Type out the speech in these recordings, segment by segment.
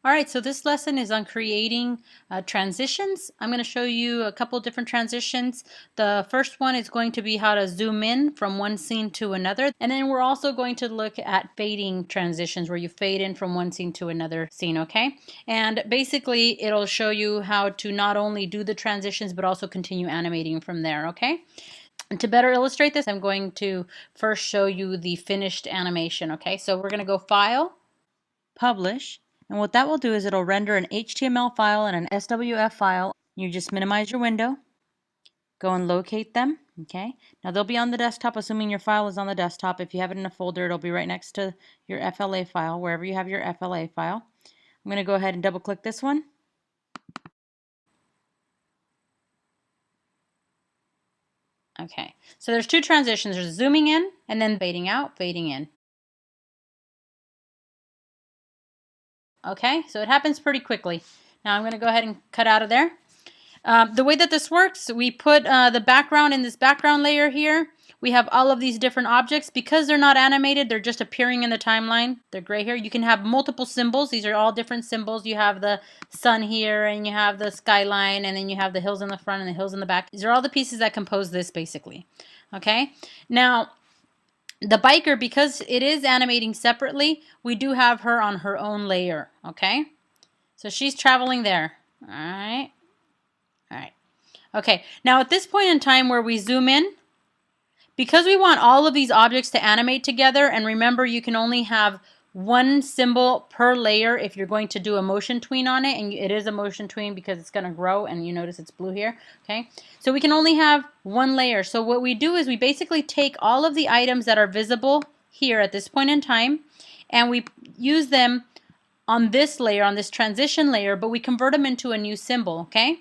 All right, so this lesson is on creating transitions. I'm going to show you a couple different transitions. The first one is going to be how to zoom in from one scene to another. And then we're also going to look at fading transitions where you fade in from one scene to another scene, okay? And basically it'll show you how to not only do the transitions but also continue animating from there, okay? And to better illustrate this, I'm going to first show you the finished animation, okay? So we're going to go File, Publish. And what that will do is it'll render an HTML file and an SWF file. You just minimize your window, go and locate them, okay? Now they'll be on the desktop, assuming your file is on the desktop. If you have it in a folder, it'll be right next to your FLA file, wherever you have your FLA file. I'm going to go ahead and double click this one. Okay, so there's two transitions. There's zooming in and then fading out, fading in. Okay, so it happens pretty quickly. Now I'm going to go ahead and cut out of there. The way that this works, we put the background in this background layer here. We have all of these different objects. Because they're not animated, they're just appearing in the timeline. They're gray here. You can have multiple symbols. These are all different symbols. You have the sun here, and you have the skyline, and then you have the hills in the front and the hills in the back. These are all the pieces that compose this, basically. Okay? Now, the biker, because it is animating separately, we do have her on her own layer, okay? So she's traveling there, all right? All right. Okay, now at this point in time where we zoom in, because we want all of these objects to animate together, and remember you can only have one symbol per layer if you're going to do a motion tween on it, and it is a motion tween because it's going to grow, and you notice it's blue here, okay? So we can only have one layer. So what we do is we basically take all of the items that are visible here at this point in time, and we use them on this layer, on this transition layer, but we convert them into a new symbol, okay?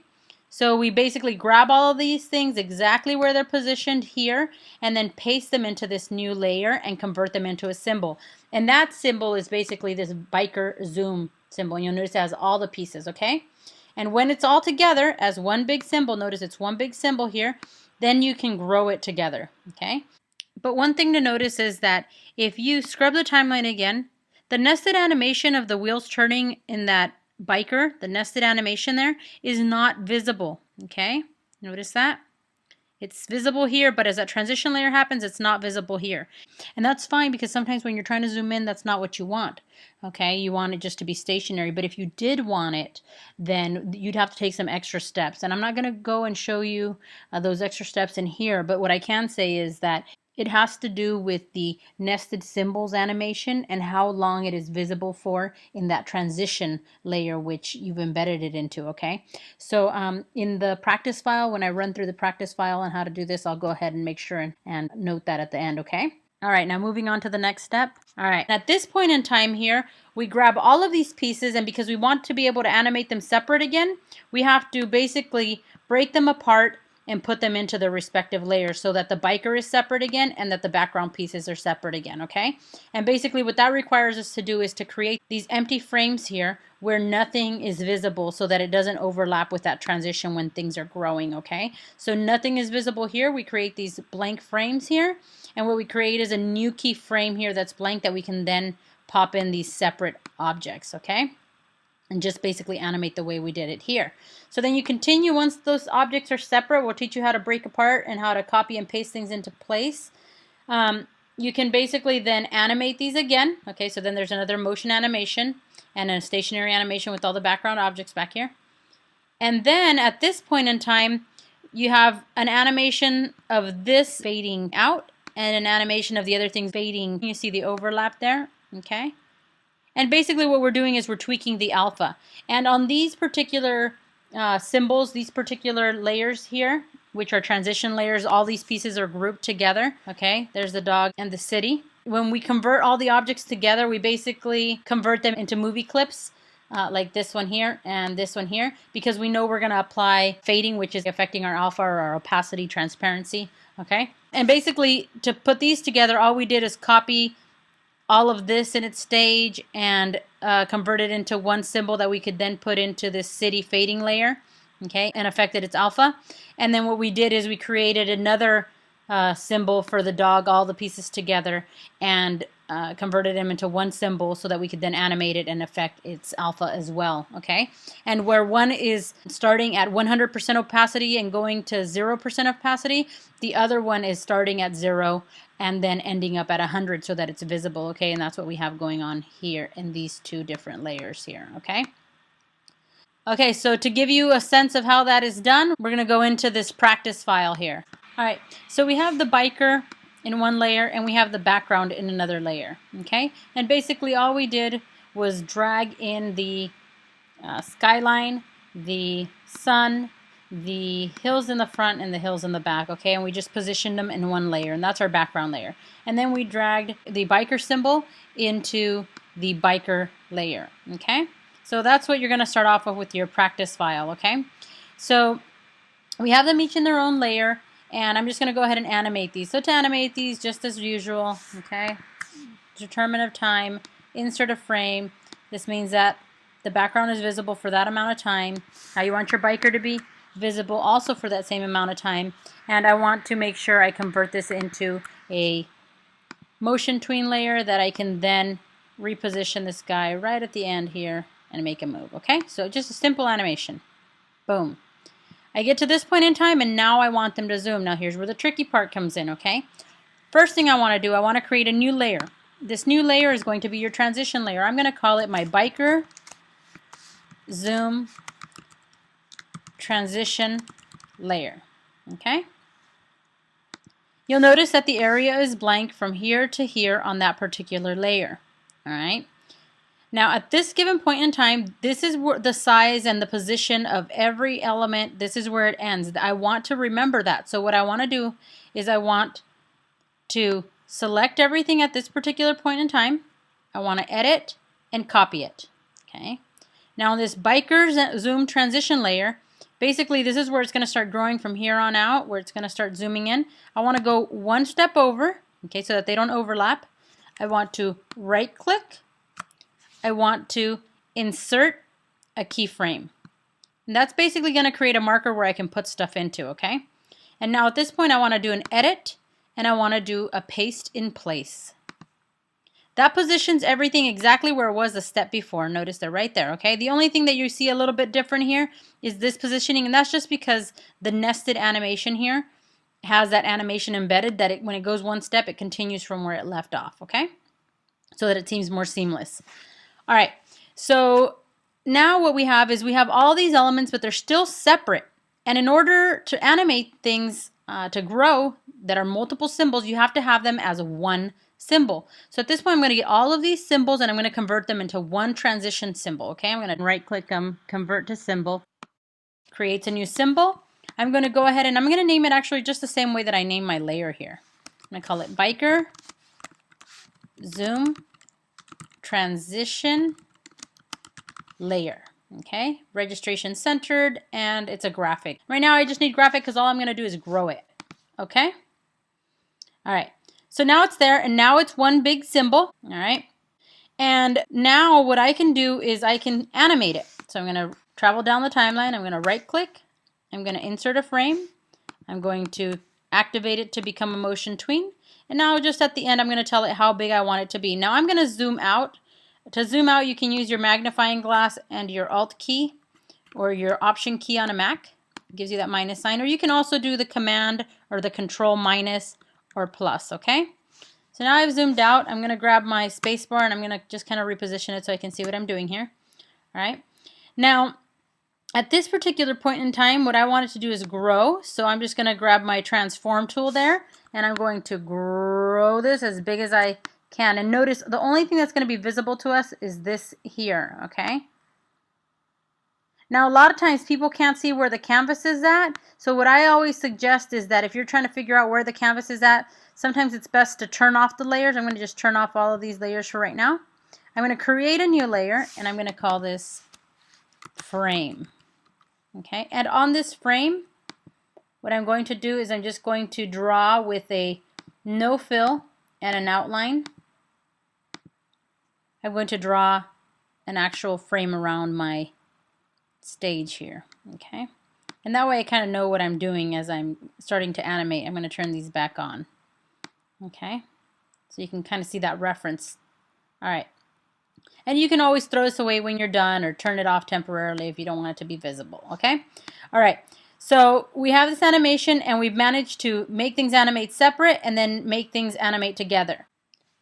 So we basically grab all of these things exactly where they're positioned here and then paste them into this new layer and convert them into a symbol. And that symbol is basically this biker zoom symbol. And you'll notice it has all the pieces, okay? And when it's all together as one big symbol, notice it's one big symbol here, then you can grow it together, okay? But one thing to notice is that if you scrub the timeline again, the nested animation of the wheels turning in that biker, the nested animation there, is not visible, okay? Notice that? It's visible here, but as that transition layer happens, it's not visible here. And that's fine because sometimes when you're trying to zoom in, that's not what you want, okay? You want it just to be stationary, but if you did want it, then you'd have to take some extra steps. And I'm not going to go and show you those extra steps in here, but what I can say is that it has to do with the nested symbols animation and how long it is visible for in that transition layer which you've embedded it into, okay? So in the practice file, when I run through the practice file on how to do this, I'll go ahead and make sure and note that at the end, okay? All right, now moving on to the next step. All right, at this point in time here, we grab all of these pieces, and because we want to be able to animate them separate again, we have to basically break them apart and put them into their respective layers so that the biker is separate again and that the background pieces are separate again, okay? And basically what that requires us to do is to create these empty frames here where nothing is visible so that it doesn't overlap with that transition when things are growing, okay? So nothing is visible here. We create these blank frames here, and what we create is a new key frame here that's blank that we can then pop in these separate objects, okay? And just basically animate the way we did it here. So then you continue once those objects are separate. We'll teach you how to break apart and how to copy and paste things into place. You can basically then animate these again. Okay, so then there's another motion animation and a stationary animation with all the background objects back here. And then at this point in time, you have an animation of this fading out and an animation of the other things fading. You see the overlap there, okay? And basically what we're doing is we're tweaking the alpha. And on these particular symbols, these particular layers here, which are transition layers, all these pieces are grouped together. Okay, there's the dog and the city. When we convert all the objects together, we basically convert them into movie clips, like this one here and this one here, because we know we're going to apply fading, which is affecting our alpha or our opacity, transparency. Okay, and basically to put these together, all we did is copy all of this in its stage and convert it into one symbol that we could then put into this city fading layer, okay, and affected its alpha. And then what we did is we created another symbol for the dog, all the pieces together, and converted them into one symbol so that we could then animate it and affect its alpha as well, okay? And where one is starting at 100% opacity and going to 0% opacity, the other one is starting at 0 and then ending up at 100 so that it's visible, okay? And that's what we have going on here in these two different layers here, okay? Okay, so to give you a sense of how that is done, we're going to go into this practice file here. All right, so we have the biker in one layer and we have the background in another layer, okay? And basically all we did was drag in the skyline, the sun, the hills in the front and the hills in the back, okay? And we just positioned them in one layer, and that's our background layer. And then we dragged the biker symbol into the biker layer, okay? So that's what you're going to start off with your practice file, okay? So we have them each in their own layer, and I'm just going to go ahead and animate these. So to animate these, just as usual, okay, determine of time, insert a frame. This means that the background is visible for that amount of time. Now you want your biker to be visible also for that same amount of time. And I want to make sure I convert this into a motion tween layer that I can then reposition this guy right at the end here and make him move, okay? So just a simple animation. Boom. I get to this point in time and now I want them to zoom. Now here's where the tricky part comes in, okay? First thing I want to do, I want to create a new layer. This new layer is going to be your transition layer. I'm going to call it my biker zoom transition layer, okay? You'll notice that the area is blank from here to here on that particular layer, all right? Now at this given point in time, this is where the size and the position of every element, this is where it ends. I want to remember that. So what I want to do is I want to select everything at this particular point in time. I want to edit and copy it, okay? Now this biker zoom transition layer, basically this is where it's going to start growing from here on out, where it's going to start zooming in. I want to go one step over, okay, so that they don't overlap. I want to right click. I want to insert a keyframe. And that's basically going to create a marker where I can put stuff into, okay? And now at this point I want to do an edit and I want to do a paste in place. That positions everything exactly where it was the step before. Notice they're right there, okay? The only thing that you see a little bit different here is this positioning, and that's just because the nested animation here has that animation embedded that when it goes one step, it continues from where it left off, okay? So that it seems more seamless. All right, so now what we have is we have all these elements, but they're still separate. And in order to animate things to grow that are multiple symbols, you have to have them as one symbol. So at this point, I'm going to get all of these symbols and I'm going to convert them into one transition symbol. Okay, I'm going to right click them, convert to symbol, creates a new symbol. I'm going to go ahead and I'm going to name it actually just the same way that I name my layer here. I'm going to call it biker zoom transition layer. Okay, registration centered, and it's a graphic. Right now I just need graphic because all I'm going to do is grow it. Okay, all right, so now it's there and now it's one big symbol. All right, and now what I can do is I can animate it. So I'm going to travel down the timeline. I'm going to right click. I'm going to insert a frame. I'm going to activate it to become a motion tween. And now just at the end, I'm going to tell it how big I want it to be. Now I'm going to zoom out. To zoom out, you can use your magnifying glass and your Alt key or your Option key on a Mac. It gives you that minus sign. Or you can also do the Command or the Control minus or plus, okay? So now I've zoomed out. I'm going to grab my space bar and I'm going to just kind of reposition it so I can see what I'm doing here. All right. Now, at this particular point in time, what I wanted to do is grow. So I'm just going to grab my transform tool there and I'm going to grow this as big as I can. And notice the only thing that's going to be visible to us is this here, okay? Now, a lot of times people can't see where the canvas is at. So what I always suggest is that if you're trying to figure out where the canvas is at, sometimes it's best to turn off the layers. I'm going to just turn off all of these layers for right now. I'm going to create a new layer and I'm going to call this frame. Okay, and on this frame, what I'm going to do is I'm just going to draw with a no fill and an outline. I'm going to draw an actual frame around my stage here. Okay, And that way I kind of know what I'm doing as I'm starting to animate. I'm going to turn these back on. Okay, so you can kind of see that reference. All right. And you can always throw this away when you're done or turn it off temporarily if you don't want it to be visible, okay? All right, so we have this animation and we've managed to make things animate separate and then make things animate together.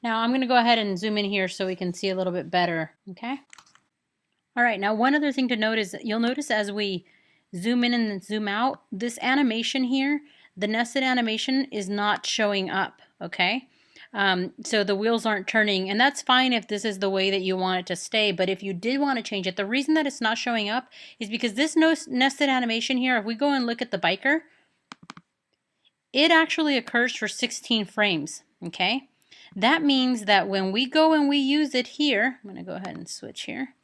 Now I'm going to go ahead and zoom in here so we can see a little bit better, okay? All right, now one other thing to note is you'll notice as we zoom in and zoom out, this animation here, the nested animation is not showing up, okay? So the wheels aren't turning, and that's fine if this is the way that you want it to stay, but if you did want to change it, the reason that it's not showing up is because this nested animation here, if we go and look at the biker, it actually occurs for 16 frames, okay? That means that when we go and we use it here, I'm going to go ahead and switch here.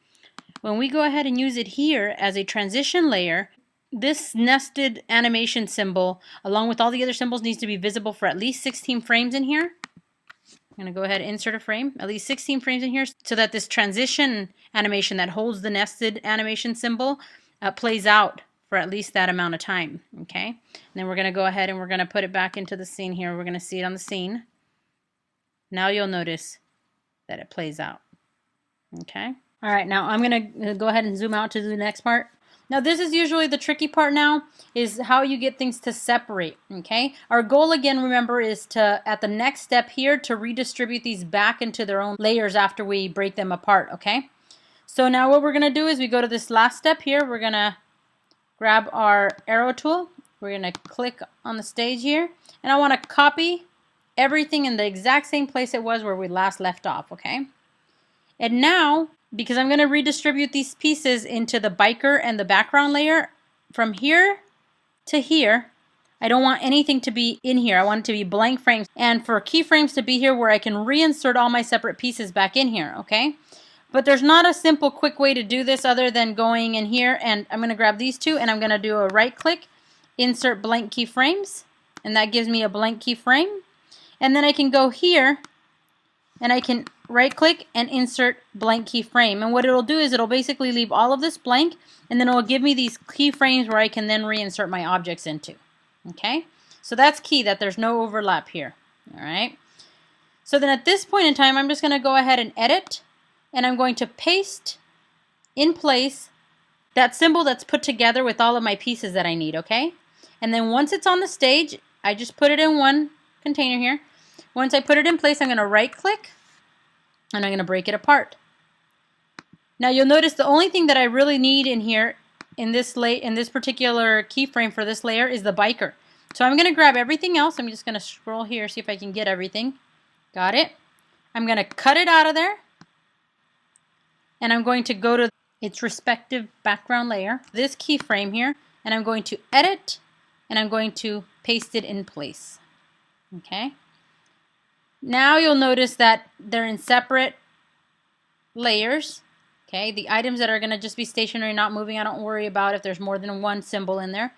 When we go ahead and use it here as a transition layer, this nested animation symbol, along with all the other symbols, needs to be visible for at least 16 frames in here. I'm going to go ahead and insert a frame, at least 16 frames in here, so that this transition animation that holds the nested animation symbol plays out for at least that amount of time, okay? And then we're going to go ahead and we're going to put it back into the scene here. We're going to see it on the scene. Now you'll notice that it plays out, okay? All right, now I'm going to go ahead and zoom out to the next part. Now this is usually the tricky part now, is how you get things to separate, okay? Our goal again, remember, is to, at the next step here, to redistribute these back into their own layers after we break them apart, okay? So now what we're going to do is we go to this last step here. We're going to grab our arrow tool. We're going to click on the stage here, and I want to copy everything in the exact same place it was where we last left off, okay? And now, because I'm going to redistribute these pieces into the biker and the background layer, from here to here, I don't want anything to be in here. I want it to be blank frames. And for keyframes to be here where I can reinsert all my separate pieces back in here, okay? But there's not a simple, quick way to do this other than going in here, and I'm going to grab these two, and I'm going to do a right click, insert blank keyframes, and that gives me a blank keyframe. And then I can go here, and I can right click and insert blank keyframe. And what it'll do is it'll basically leave all of this blank, and then it'll give me these keyframes where I can then reinsert my objects into. Okay? So that's key, that there's no overlap here. All right? So then at this point in time, I'm just going to go ahead and edit, and I'm going to paste in place that symbol that's put together with all of my pieces that I need, okay? And then once it's on the stage, I just put it in one container here. Once I put it in place, I'm going to right click, and I'm going to break it apart. Now you'll notice the only thing that I really need in here in this particular keyframe for this layer is the biker. So I'm going to grab everything else. I'm just going to scroll here, see if I can get everything. Got it. I'm going to cut it out of there, and I'm going to go to its respective background layer, this keyframe here, and I'm going to edit, and I'm going to paste it in place. Okay. Now you'll notice that they're in separate layers. Okay, the items that are going to just be stationary, not moving, I don't worry about if there's more than one symbol in there.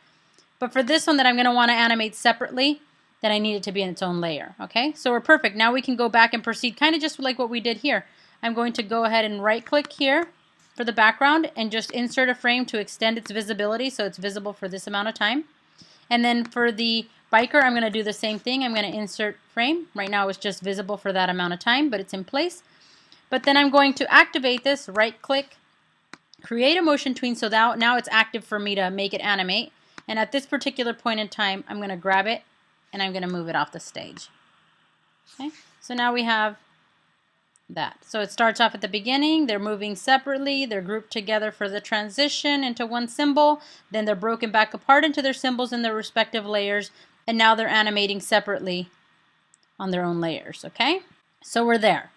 But for this one that I'm going to want to animate separately, then I need it to be in its own layer. Okay, so we're perfect. Now we can go back and proceed kind of just like what we did here. I'm going to go ahead and right click here for the background and just insert a frame to extend its visibility so it's visible for this amount of time. And then for the biker, I'm going to do the same thing. I'm going to insert frame. Right now it's just visible for that amount of time, but it's in place. But then I'm going to activate this, right click, create a motion tween, so that now it's active for me to make it animate. And at this particular point in time, I'm going to grab it and I'm going to move it off the stage. Okay, so now we have that. So it starts off at the beginning, they're moving separately, they're grouped together for the transition into one symbol, then they're broken back apart into their symbols in their respective layers, and now they're animating separately on their own layers, okay? So we're there.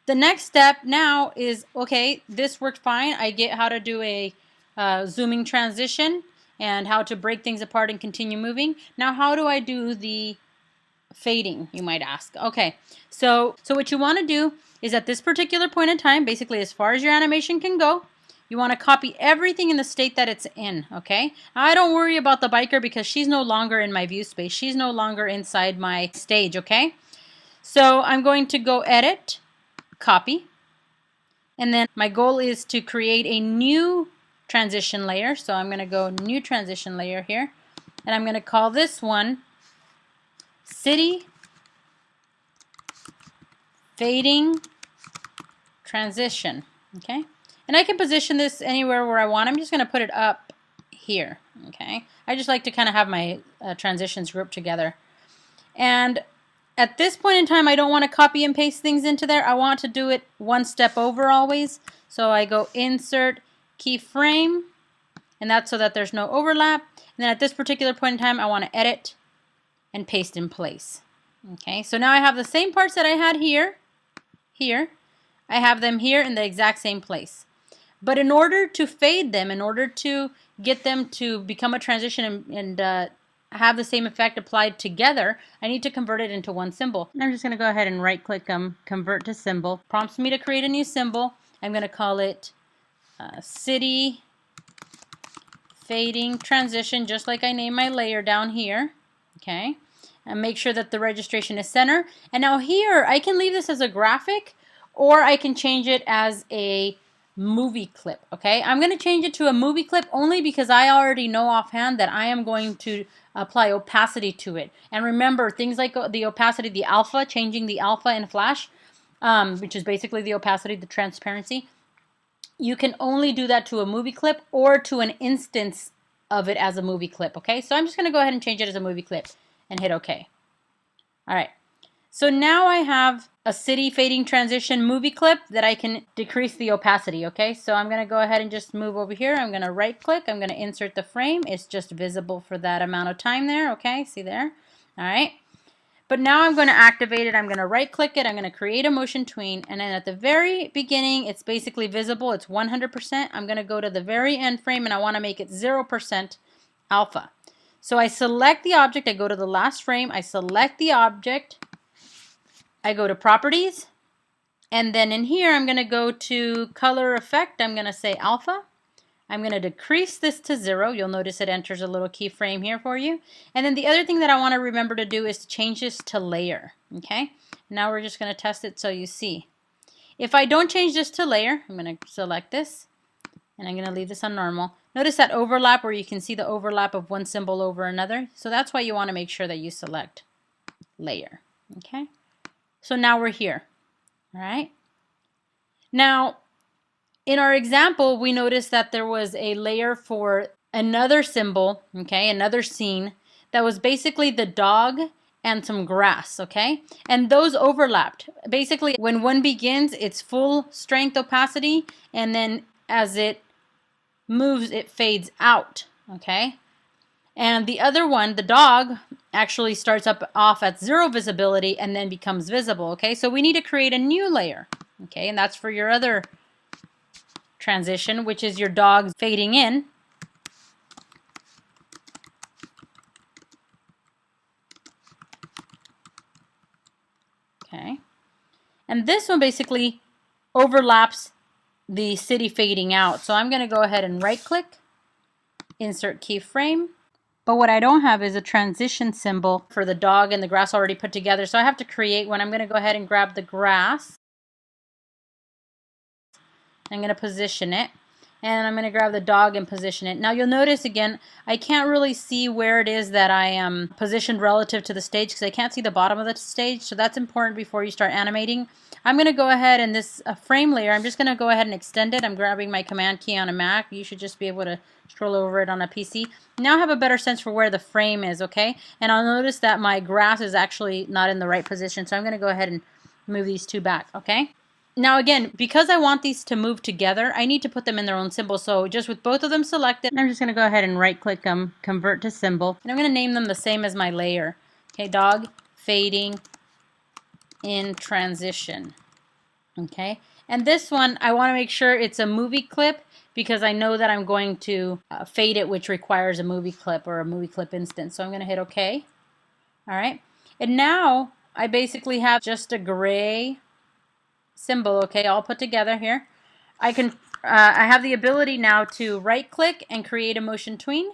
The next step now is, okay, this worked fine. I get how to do a zooming transition and how to break things apart and continue moving. Now how do I do the fading, you might ask? Okay, so what you want to do is at this particular point in time, basically as far as your animation can go, you want to copy everything in the state that it's in, okay? I don't worry about the biker because she's no longer in my view space. She's no longer inside my stage, okay? So I'm going to go edit, copy, and then my goal is to create a new transition layer. So I'm going to go new transition layer here. And I'm going to call this one City Fading Transition. Okay. And I can position this anywhere where I want. I'm just going to put it up here. Okay. I just like to kind of have my transitions grouped together. And at this point in time, I don't want to copy and paste things into there. I want to do it one step over always. So I go Insert, Keyframe, and that's so that there's no overlap. And then at this particular point in time, I want to edit and paste in place. Okay, so now I have the same parts that I had here. I have them here in the exact same place. But in order to fade them, in order to get them to become a transition and have the same effect applied together, I need to convert it into one symbol. And I'm just going to go ahead and right click Convert to Symbol. Prompts me to create a new symbol. I'm going to call it City Fading Transition, just like I named my layer down here. Okay, and make sure that the registration is center. And now here I can leave this as a graphic, or I can change it as a movie clip. Okay, I'm going to change it to a movie clip only because I already know offhand that I am going to apply opacity to it. And remember, things like the opacity, the alpha, changing the alpha in Flash, which is basically the opacity, the transparency, you can only do that to a movie clip or to an instance of it as a movie clip. Okay, so I'm just going to go ahead and change it as a movie clip and hit OK. All right. So now I have a City Fading Transition movie clip that I can decrease the opacity, okay? So I'm going to go ahead and just move over here. I'm going to right click. I'm going to insert the frame. It's just visible for that amount of time there, okay? See there? All right. But now I'm going to activate it. I'm going to right click it. I'm going to create a motion tween. And then at the very beginning, it's basically visible. It's 100%. I'm going to go to the very end frame and I want to make it 0% alpha. So I select the object. I go to the last frame. I select the object. I go to Properties, and then in here I'm going to go to Color Effect. I'm going to say Alpha. I'm going to decrease this to 0. You'll notice it enters a little keyframe here for you. And then the other thing that I want to remember to do is to change this to Layer. Okay. Now we're just going to test it so you see. If I don't change this to Layer, I'm going to select this, and I'm going to leave this on normal. Notice that overlap where you can see the overlap of one symbol over another. So that's why you want to make sure that you select Layer. Okay. So now we're here, all right? Now, in our example, we noticed that there was a layer for another symbol, okay, another scene that was basically the dog and some grass, okay? And those overlapped. Basically, when one begins, it's full strength opacity, and then as it moves, it fades out, okay? And the other one, the dog, actually starts off at 0 visibility and then becomes visible, okay? So we need to create a new layer, okay? And that's for your other transition, which is your dog fading in. Okay. And this one basically overlaps the city fading out. So I'm going to go ahead and right click, insert keyframe. But what I don't have is a transition symbol for the dog and the grass already put together. So I have to create one. I'm going to go ahead and grab the grass. I'm going to position it. And I'm going to grab the dog and position it. Now you'll notice again, I can't really see where it is that I am positioned relative to the stage because I can't see the bottom of the stage. So that's important before you start animating. I'm going to go ahead and this frame layer, I'm just going to go ahead and extend it. I'm grabbing my command key on a Mac. You should just be able to scroll over it on a PC. Now I have a better sense for where the frame is, okay? And I'll notice that my grass is actually not in the right position. So I'm going to go ahead and move these two back, okay? Now again, because I want these to move together, I need to put them in their own symbol. So just with both of them selected, I'm just going to go ahead and right click them, convert to symbol. And I'm going to name them the same as my layer. Okay, dog fading in transition. Okay, and this one, I want to make sure it's a movie clip because I know that I'm going to fade it, which requires a movie clip or a movie clip instance. So I'm going to hit OK. All right, and now I basically have just a gray symbol, okay, all put together here. I have the ability now to right click and create a motion tween.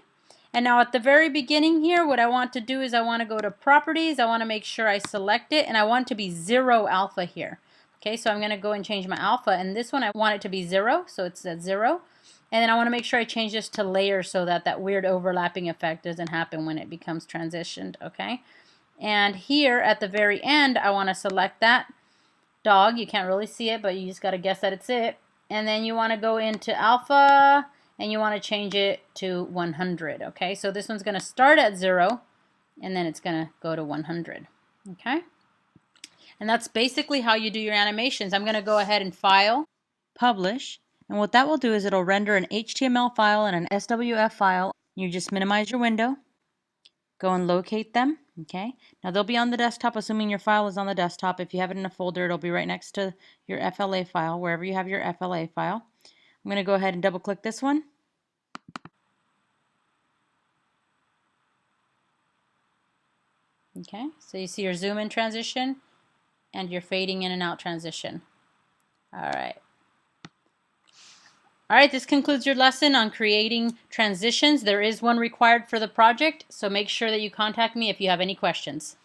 And now at the very beginning here, what I want to do is I want to go to Properties. I want to make sure I select it, and I want it to be 0 alpha here. Okay, so I'm going to go and change my alpha, and this one I want it to be 0, so it's at 0. And then I want to make sure I change this to layer so that that weird overlapping effect doesn't happen when it becomes transitioned, okay? And here at the very end, I want to select that dog. You can't really see it, but you just got to guess that it's it. And then you want to go into alpha, and you want to change it to 100, okay? So this one's going to start at 0, and then it's going to go to 100, okay? And that's basically how you do your animations. I'm going to go ahead and File, Publish, and what that will do is it'll render an HTML file and an SWF file. You just minimize your window, go and locate them, okay? Now they'll be on the desktop, assuming your file is on the desktop. If you have it in a folder, it'll be right next to your FLA file, wherever you have your FLA file. I'm going to go ahead and double click this one. Okay, so you see your zoom in transition and your fading in and out transition. All right. All right, this concludes your lesson on creating transitions. There is one required for the project, so make sure that you contact me if you have any questions.